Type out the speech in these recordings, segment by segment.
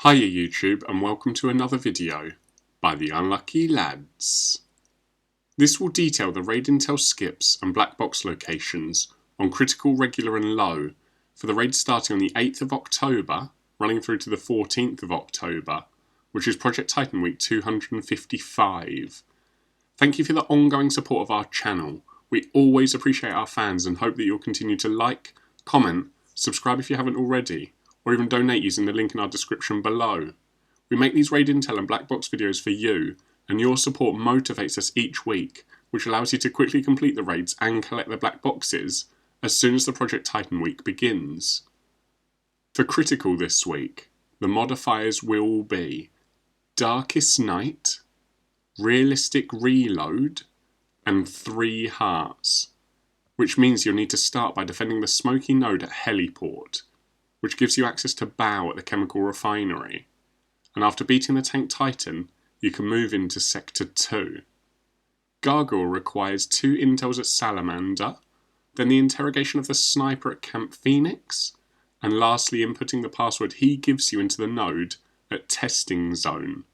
Hiya YouTube and welcome to another video by the Unlucky Lads. This will detail the raid intel skips and black box locations on critical, regular and low for the raid starting on the 8th of October running through to the 14th of October, which is Project Titan Week 255. Thank you for the ongoing support of our channel. We always appreciate our fans and hope that you'll continue to like, comment, subscribe if you haven't already, or even donate using the link in our description below. We make these raid intel and black box videos for you, and your support motivates us each week, which allows you to quickly complete the raids and collect the black boxes as soon as the Project Titan week begins. For critical this week, the modifiers will be Darkest Night, Realistic Reload, and 3 Hearts, which means you'll need to start by defending the smoky node at Heliport, which gives you access to Baal at the chemical refinery, and after beating the tank Titan, you can move into Sector 2. Gargoyle requires 2 intels at Salamander, then the interrogation of the sniper at Camp Phoenix, and lastly inputting the password he gives you into the node at Testing Zone.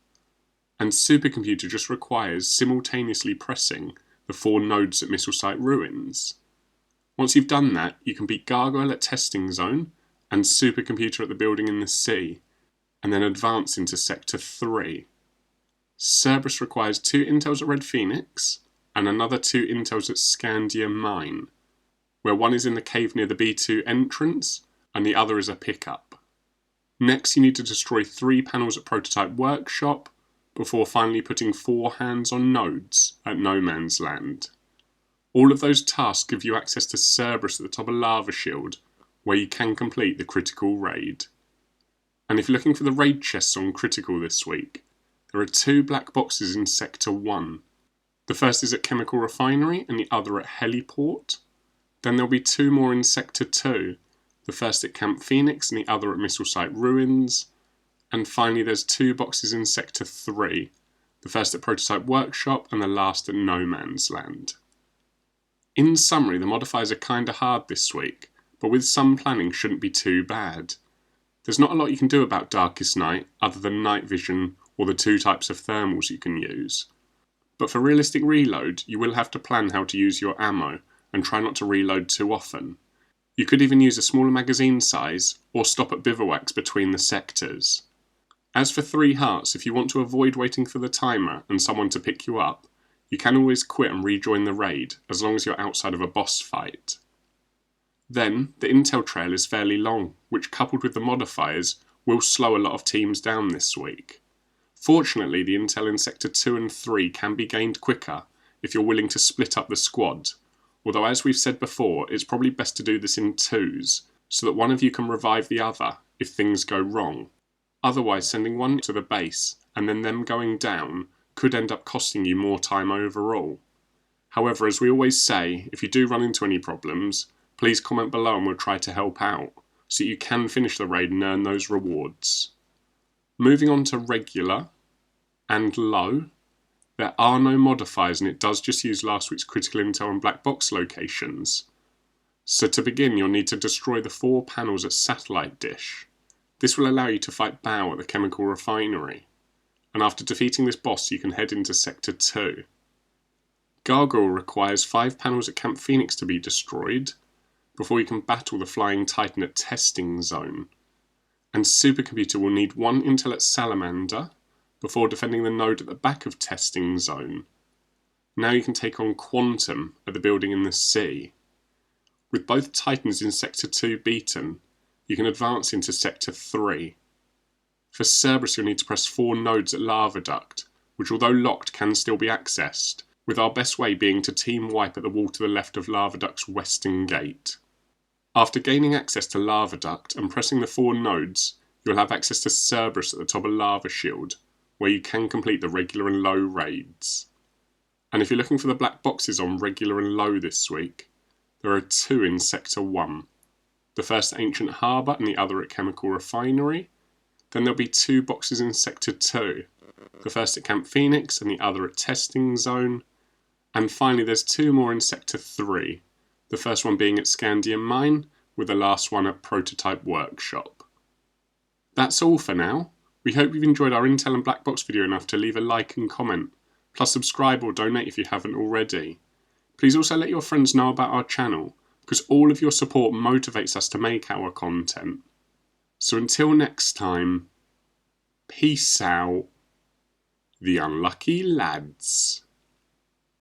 And Supercomputer just requires simultaneously pressing the 4 nodes at Missile Site Ruins. Once you've done that, you can beat Gargoyle at Testing Zone, and Supercomputer at the building in the sea, and then advance into Sector 3. Cerberus requires 2 intels at Red Phoenix, and another 2 intels at Scandium Mine, where one is in the cave near the B2 entrance, and the other is a pickup. Next you need to destroy 3 panels at Prototype Workshop, before finally putting 4 hands on nodes at No Man's Land. All of those tasks give you access to Cerberus at the top of Lava Shield, where you can complete the critical raid. And if you're looking for the raid chests on critical this week, there are 2 black boxes in Sector 1. The first is at Chemical Refinery and the other at Heliport. Then there'll be 2 more in Sector 2, the first at Camp Phoenix and the other at Missile Site Ruins. And finally there's 2 boxes in Sector 3, the first at Prototype Workshop and the last at No Man's Land. In summary, the modifiers are kinda hard this week, but with some planning shouldn't be too bad. There's not a lot you can do about Darkest Night other than night vision or the 2 types of thermals you can use. But for Realistic Reload, you will have to plan how to use your ammo and try not to reload too often. You could even use a smaller magazine size or stop at bivouacs between the sectors. As for 3 Hearts, if you want to avoid waiting for the timer and someone to pick you up, you can always quit and rejoin the raid as long as you're outside of a boss fight. Then, the intel trail is fairly long, which coupled with the modifiers will slow a lot of teams down this week. Fortunately, the intel in Sector 2 and 3 can be gained quicker if you're willing to split up the squad, although as we've said before, it's probably best to do this in 2s, so that one of you can revive the other if things go wrong. Otherwise, sending one to the base and then them going down could end up costing you more time overall. However, as we always say, if you do run into any problems, please comment below and we'll try to help out, so you can finish the raid and earn those rewards. Moving on to regular and low, there are no modifiers and it does just use last week's critical intel and black box locations. So to begin, you'll need to destroy the 4 panels at Satellite Dish. This will allow you to fight Baal at the chemical refinery, and after defeating this boss you can head into Sector 2. Gargoyle requires 5 panels at Camp Phoenix to be destroyed, before you can battle the Flying Titan at Testing Zone. And Supercomputer will need 1 intel at Salamander, before defending the node at the back of Testing Zone. Now you can take on Quantum at the building in the sea. With both Titans in Sector 2 beaten, you can advance into Sector 3. For Cerberus you'll need to press 4 nodes at Lava Duct, which although locked can still be accessed, with our best way being to team wipe at the wall to the left of Lava Duct's western gate. After gaining access to Lava Duct and pressing the 4 nodes, you'll have access to Cerberus at the top of Lava Shield, where you can complete the regular and low raids. And if you're looking for the black boxes on regular and low this week, there are 2 in Sector 1. The first at Ancient Harbour and the other at Chemical Refinery. Then there'll be 2 boxes in Sector 2, the first at Camp Phoenix and the other at Testing Zone. And finally there's 2 more in Sector 3, the first one being at Scandium Mine, with the last one at Prototype Workshop. That's all for now. We hope you've enjoyed our Intel and Black Box video enough to leave a like and comment, plus subscribe or donate if you haven't already. Please also let your friends know about our channel, because all of your support motivates us to make our content. So until next time, peace out, the unlucky lads.